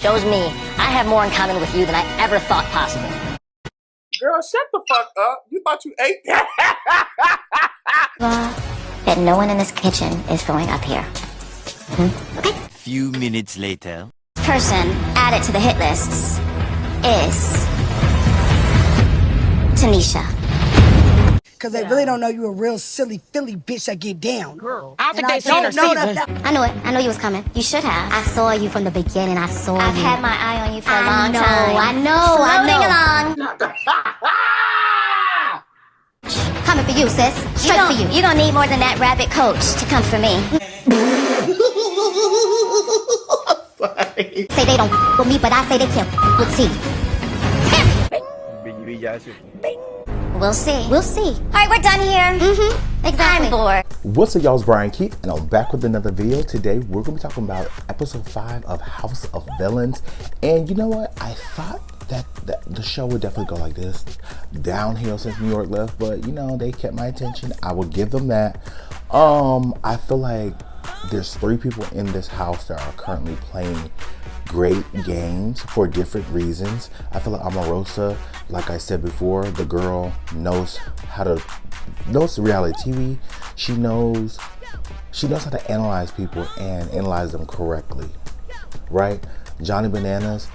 Shows me I have more in common with you than I ever thought possible. Girl, shut the fuck up. You thought you ate that? That no one in this kitchen is going up here. Okay. Few minutes later. Person added to the hit lists is Tanisha. Cause they really don't know you a real silly Philly bitch that get down. Girl, I don't think they seen her season. I knew it. I knew you was coming. You should have. I saw you from the beginning. I've had my eye on you for a long time. I know. Coming for you, sis. Straight for you. You're gonna need more than that rabbit coach to come for me. Say they don't with me, but I say they can't with T. We'll see. We'll see. All right, we're done here. Exactly. I'm bored. What's up, y'all? It's Brian Keith, and I'm back with another video. Today, we're going to be talking about episode 5 of House of Villains. And you know what? I thought that the show would definitely go like this, downhill since New York left, but you know, they kept my attention. I will give them that. I feel like there's 3 people in this house that are currently playing great games for different reasons. I feel like Omarosa, like I said before, the girl knows reality TV. She knows how to analyze people and analyze them correctly, right? Johnny Bananas,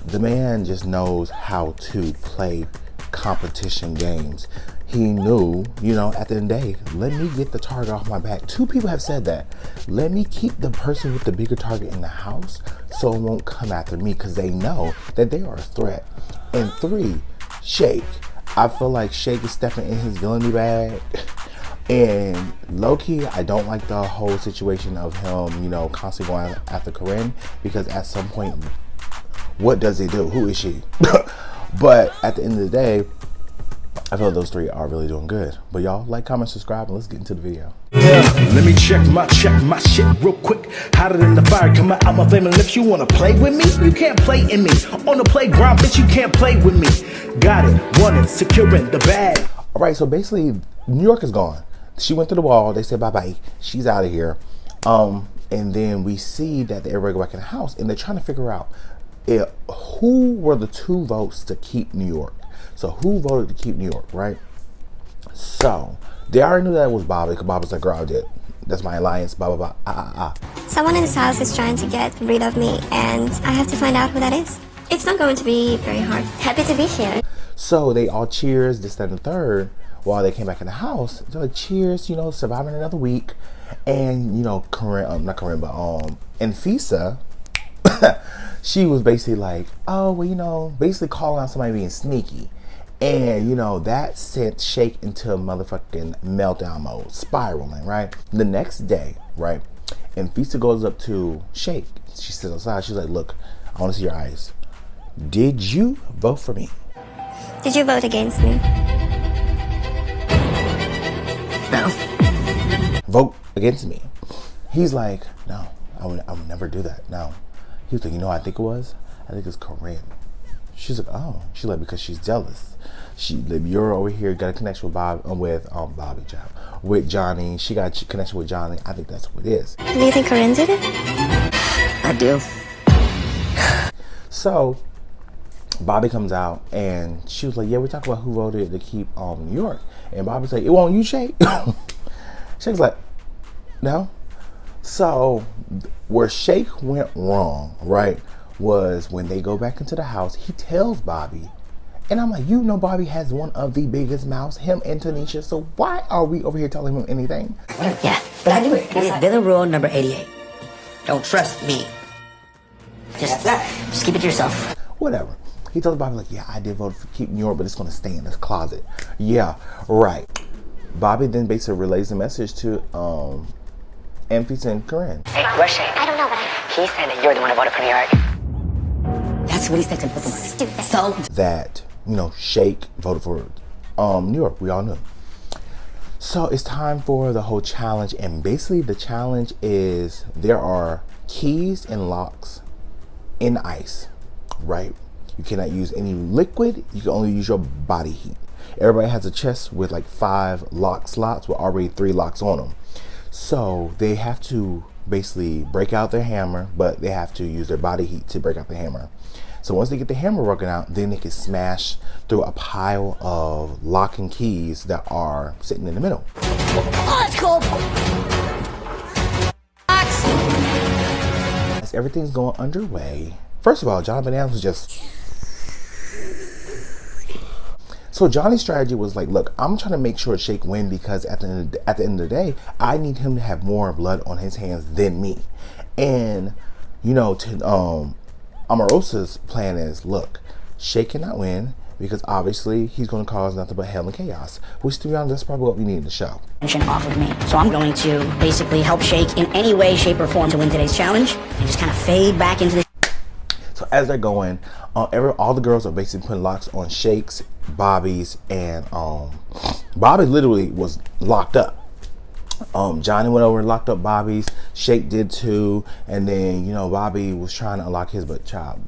the man just knows how to play competition games. He knew, you know, at the end of the day, let me get the target off my back. 2 people have said that. Let me keep the person with the bigger target in the house so it won't come after me, because they know that they are a threat. And 3, Shake. I feel like Shake is stepping in his villainy bag. And low-key, I don't like the whole situation of him, you know, constantly going after Corinne, because at some point, what does he do? Who is she? But at the end of the day, I feel like those 3 are really doing good. But y'all, like, comment, subscribe, and let's get into the video. Yeah, let me check my shit real quick. Hotter than the fire coming out my flaming lips. You wanna play with me? You can't play in me. On the playground, bitch, you can't play with me. Got it, want it, securing the bag. All right, so basically, New York is gone. She went through the wall. They said bye-bye. She's out of here. And then we see that everybody go back in the house, and they're trying to figure out who were the 2 votes to keep New York. So who voted to keep New York, right? So they already knew that it was Bobby, because Bobby's like, girl, I did. That's my alliance, blah, blah, blah, Someone in this house is trying to get rid of me, and I have to find out who that is. It's not going to be very hard. Happy to be here. So they all cheers, this, that, and the third, while they came back in the house. They're like, cheers, you know, surviving another week. And, you know, Anfisa, she was basically like, oh, well, you know, basically calling out somebody being sneaky. And, you know, that sent Shake into a motherfucking meltdown mode, spiraling, right? The next day, right, and Fisa goes up to Shake. She sits outside. She's like, look, I want to see your eyes. Did you vote for me? Did you vote against me? No. Vote against me. He's like, no, I would never do that. No. He was like, you know what I think it was? I think it's Corinne. She's like, oh. She's like, because she's jealous. You're over here, got a connection with Johnny. She got a connection with Johnny. I think that's what it is. Do you think Corinne did it? I do. So Bobby comes out, and she was like, yeah, we're talking about who voted to keep New York. And Bobby's like, it won't you, Shake? Shake's like, no. So where Shake went wrong, right, was when they go back into the house, he tells Bobby, and I'm like, you know, Bobby has one of the biggest mouths, him and Tanisha, so why are we over here telling him anything? Yeah, but I knew it. Villain rule number 88. Don't trust me. Just keep it to yourself. Whatever. He tells Bobby, like, yeah, I did vote for keep New York, but it's going to stay in this closet. Yeah, right. Bobby then basically relays the message to Anfisa and Corinne. Hey, where's Shake? I don't know, but he said that you're the one who voted for New York. That's what he said to me. Stupid. So that, you know, Shake voted for New York. We all knew. So it's time for the whole challenge, and basically the challenge is there are keys and locks in ice, right? You cannot use any liquid. You can only use your body heat. Everybody has a chest with like 5 lock slots with already 3 locks on them. So they have to basically break out their hammer, but they have to use their body heat to break out the hammer. So once they get the hammer broken out, then they can smash through a pile of lock and keys that are sitting in the middle. Oh, that's cool. As everything's going underway, first of all, Johnny Bananas was just... So Johnny's strategy was like, look, I'm trying to make sure Shake win because at the end of the day, I need him to have more blood on his hands than me. And, you know, Omarosa's plan is, look, Shake cannot win because obviously he's going to cause nothing but hell and chaos, which, to be honest, that's probably what we need in the show. Off of me. So I'm going to basically help Shake in any way, shape, or form to win today's challenge and just kind of fade back into the... So as they're going, all the girls are basically putting locks on Shake's, Bobby's, and Bobby literally was locked up. Johnny went over and locked up Bobby's. Shake did too, and then, you know, Bobby was trying to unlock his, but child,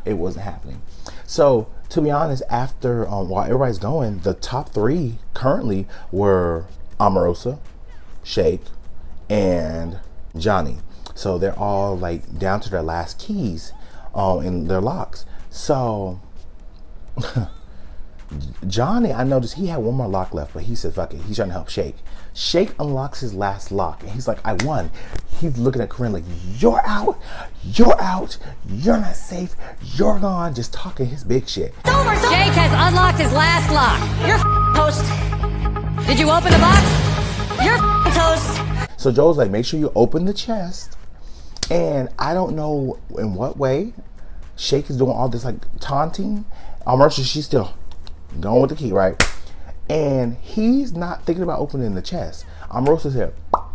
it wasn't happening. So to be honest, after while everybody's going, the top three currently were Omarosa, Shake, and Johnny. So they're all like down to their last keys in their locks. So Johnny, I noticed he had one more lock left, but he said, fuck it, he's trying to help Shake. Shake unlocks his last lock, and he's like, I won. He's looking at Corinne like, you're out, you're not safe, you're gone, just talking his big shit. It's over, Jake has unlocked his last lock. You're toast. Did you open the box? You're toast. So Joe's like, make sure you open the chest. And I don't know in what way Shake is doing all this like taunting. Omarosa, she's still going with the key, right? And he's not thinking about opening the chest. Omarosa's here.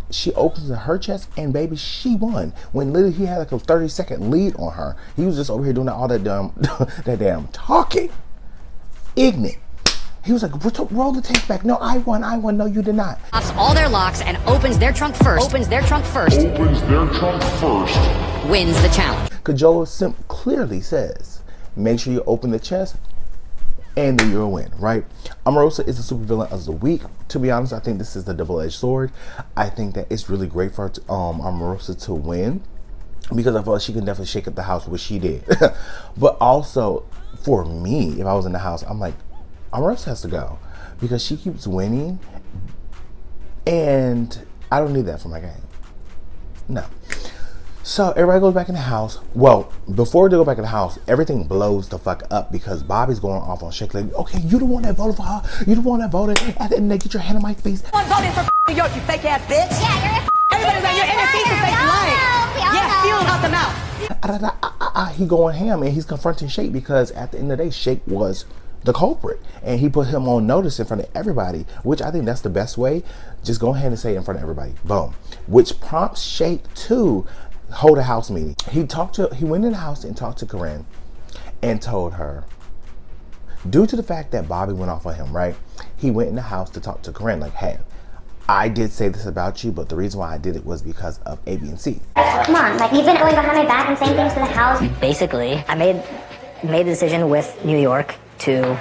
She opens her chest, and baby, she won. When literally he had like a 30-second lead on her. He was just over here doing all that damn talking. Ignorant. He was like, roll the tape back. No, I won. No, you did not. Pops all their locks and opens their trunk first. Wins the challenge. Because Joe clearly says, make sure you open the chest, and then you'll win, right? Omarosa is the supervillain of the week. To be honest, I think this is the double-edged sword. I think that it's really great for Omarosa to win because I feel like she can definitely shake up the house, which she did. But also, for me, if I was in the house, I'm like, Omarosa has to go because she keeps winning, and I don't need that for my game. No. So everybody goes back in the house. Well, before they go back in the house, everything blows the fuck up because Bobby's going off on Shake like, okay, you the one that voted for her. You the one that voted. At the end, they get your hand on my face. I'm voting for New York, you fake ass bitch. Yeah, you're Everybody's like, you're in your face to face lying. Yeah, feeling out the mouth. He going ham, and he's confronting Shake because at the end of the day, Shake was the culprit, and he put him on notice in front of everybody, which I think that's the best way. Just go ahead and say it in front of everybody. Boom. Which prompts Shake to hold a house meeting. He went in the house and talked to Corinne and told her, due to the fact that Bobby went off on him, right? He went in the house to talk to Corinne like, hey, I did say this about you, but the reason why I did it was because of A, B, and C. Come on, like you've been going behind my back and saying things to the house. Basically, I made the decision with New York to...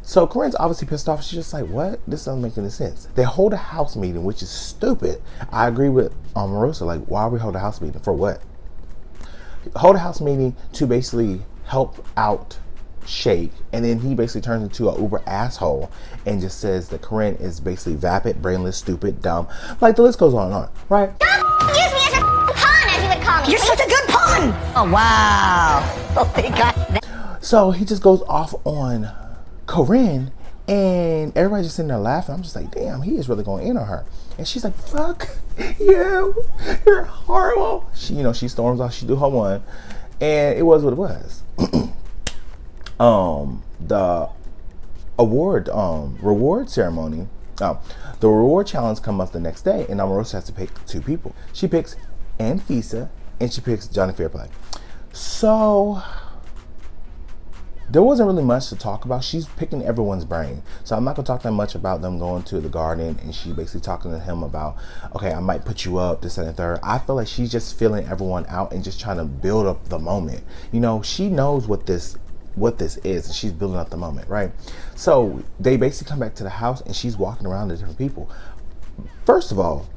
So Corinne's obviously pissed off. She's just like, what? This doesn't make any sense. They hold a house meeting, which is stupid. I agree with Omarosa. Like, why we hold a house meeting? For what? Hold a house meeting to basically help out Shake, and then he basically turns into an uber asshole and just says that Corinne is basically vapid, brainless, stupid, dumb. Like, the list goes on and on, right? Don't use me as your pawn, as you would call me. You're such a good pawn! Oh, wow. Oh, they got that. So he just goes off on Corinne, and everybody's just sitting there laughing. I'm just like, damn, he is really going in on her. And she's like, fuck you, you're horrible. She storms off, she do her one, and it was what it was. The reward ceremony, the reward challenge comes up the next day, and Omarosa has to pick two people. She picks Anfisa, and she picks Johnny Fairplay. So there wasn't really much to talk about. She's picking everyone's brain. So I'm not going to talk that much about them going to the garden, and she's basically talking to him about, okay, I might put you up, this, and the third. I feel like she's just feeling everyone out and just trying to build up the moment. She knows what this is, and she's building up the moment, right? So they basically come back to the house, and she's walking around to different people. First of all,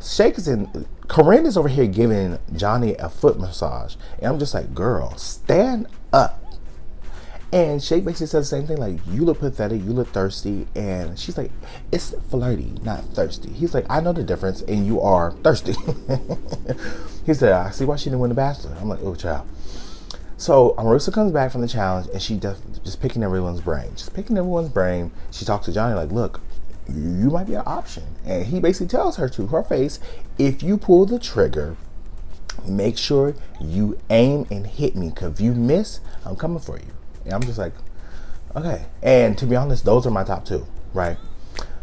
Shake is in Corinne is over here giving Johnny a foot massage. And I'm just like, girl, stand up. And Shake basically says the same thing, like, you look pathetic, you look thirsty. And she's like, it's flirty, not thirsty. He's like, I know the difference, and you are thirsty. He said, I see why she didn't win the Bachelor. I'm like, oh, child. So Omarosa comes back from the challenge, and she just picking everyone's brain. Just picking everyone's brain. She talks to Johnny like, look, you might be an option. And he basically tells her to her face, if you pull the trigger, make sure you aim and hit me, because if you miss, I'm coming for you. And I'm just like, okay. And to be honest, those are my top two, right?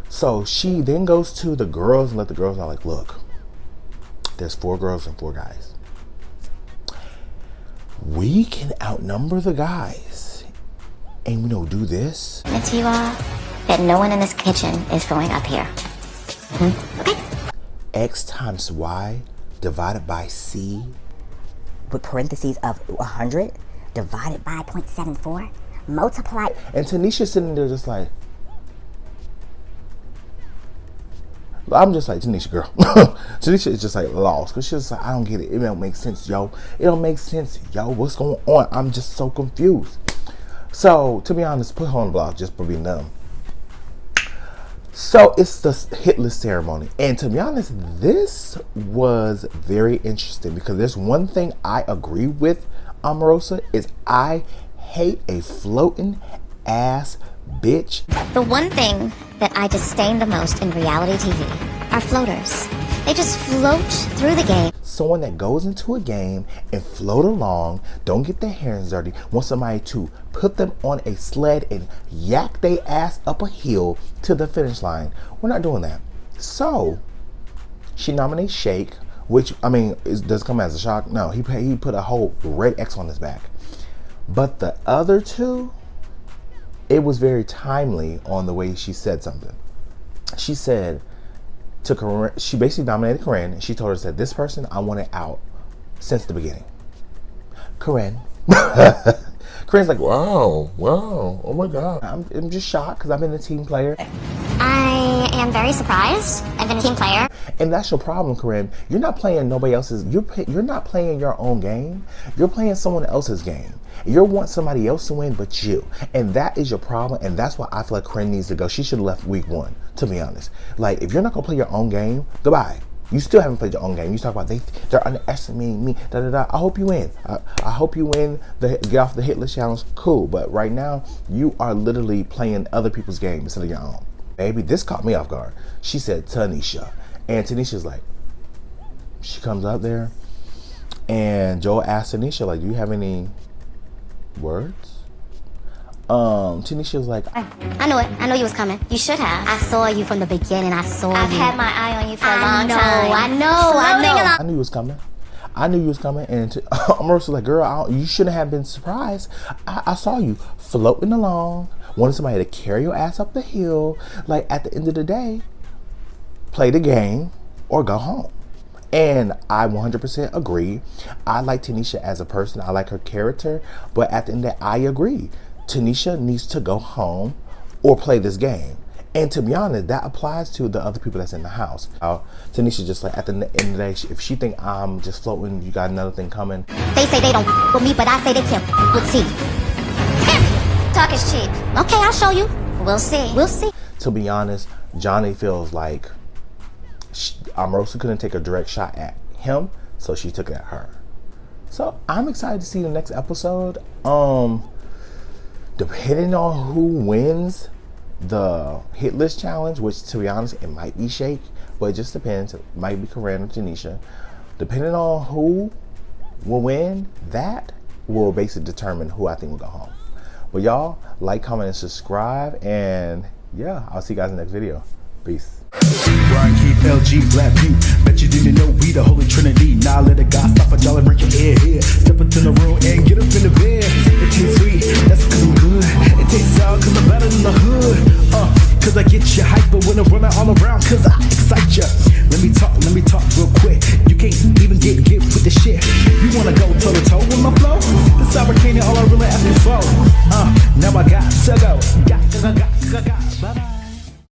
So she then goes to the girls and let the girls know, like, look, there's 4 girls and 4 guys. We can outnumber the guys and, do this. And to you all, that no one in this kitchen is going up here. Okay? X times Y divided by C. With parentheses of 100 divided by 0.74, multiply. And Tanisha's sitting there just like, I'm just like, Tanisha, girl. Tanisha is just like lost, because she's just like, I don't get it. It don't make sense, yo. It don't make sense, yo. What's going on? I'm just so confused. So, to be honest, put her on the block just for being dumb. So, it's the hit list ceremony. And to be honest, this was very interesting, because there's one thing I agree with Omarosa, is I hate a floating ass bitch. The one thing that I disdain the most in reality TV are floaters. They just float through the game. Someone that goes into a game and float along, don't get their hands dirty, want somebody to put them on a sled and yak their ass up a hill to the finish line. We're not doing that. So she nominates Shake, which, I mean, does come as a shock. No, he put a whole red X on his back. But the other two, it was very timely on the way she said something. She said to Corinne, she basically nominated Corinne, and she told her that this person I wanted out since the beginning. Corinne. Corinne's like, wow, oh my God. I'm just shocked, because I've been a team player. I am very surprised. I've been a team player. And that's your problem, Corinne. You're not playing nobody else's, you're not playing your own game. You're playing someone else's game. You want somebody else to win but you. And that is your problem. And that's why I feel like Corinne needs to go. She should have left week 1, to be honest. Like, if you're not going to play your own game, goodbye. You still haven't played your own game. You talk about they're underestimating me, da da da. I hope you win. I hope you win the get off the hit list challenge. Cool. But right now, you are literally playing other people's game instead of your own. Baby, this caught me off guard. She said Tanisha. And Tanisha's like, she comes up there, and Joel asked Tanisha, like, do you have any words? Tanisha was like, I knew it. I knew you was coming. You should have. I saw you from the beginning. I've had my eye on you for a long time. I know. I knew you was coming. And Omarosa was like, girl, you shouldn't have been surprised. I saw you floating along, wanted somebody to carry your ass up the hill. Like, at the end of the day, play the game or go home. And I 100% agree. I like Tanisha as a person. I like her character. But at the end of the day, I agree. Tanisha needs to go home or play this game. And to be honest, that applies to the other people that's in the house. Tanisha just like, at the end of the day, if she think I'm just floating, you got another thing coming. They say they don't with me, but I say they can with T. Talk is cheap. Okay, I'll show you. We'll see. To be honest, Johnny feels like Omarosa couldn't take a direct shot at him, so she took it at her. So I'm excited to see the next episode. Depending on who wins the hit list challenge, which to be honest, it might be Shake, but it just depends. It might be Corinne or Tanisha. Depending on who will win, that will basically determine who I think will go home. But y'all, like, comment, and subscribe, and yeah, I'll see you guys in the next video. Peace. Brian Keith, LG, Black View. Bet you didn't know we the Holy Trinity. Now let a guy stop a jolly, break your head here. Step into the room and get up in the bed. It tastes sweet, that's cause I'm good. It tastes sour cause I'm better than the hood. Cause I get you hyper when I'm running all around. Cause